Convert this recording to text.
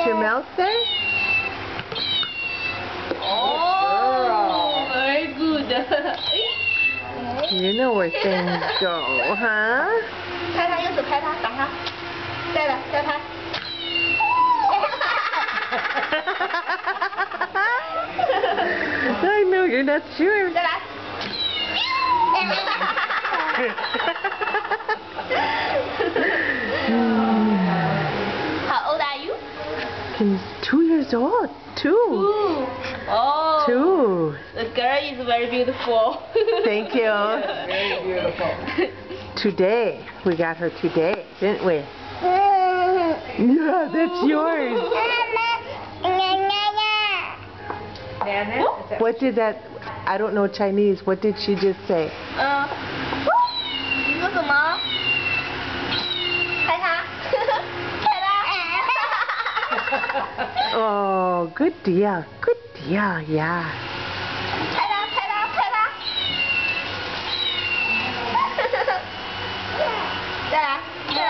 What your mouth say? Oh, very good. You know where things go, huh? 拍他，用手拍他，打他，再拍。I know you're not sure. 再来。How old are you? He's 2 years old. 2. Ooh. Oh. 2. The girl is very beautiful. Thank you. Very beautiful. Today. We got her today, didn't we? Yeah, that's yours. What did that... I don't know Chinese. What did she just say? 你说什么？拍他，拍他。Oh, good deal. Good deal, yeah. 拍他，拍他，拍他。再来，再来。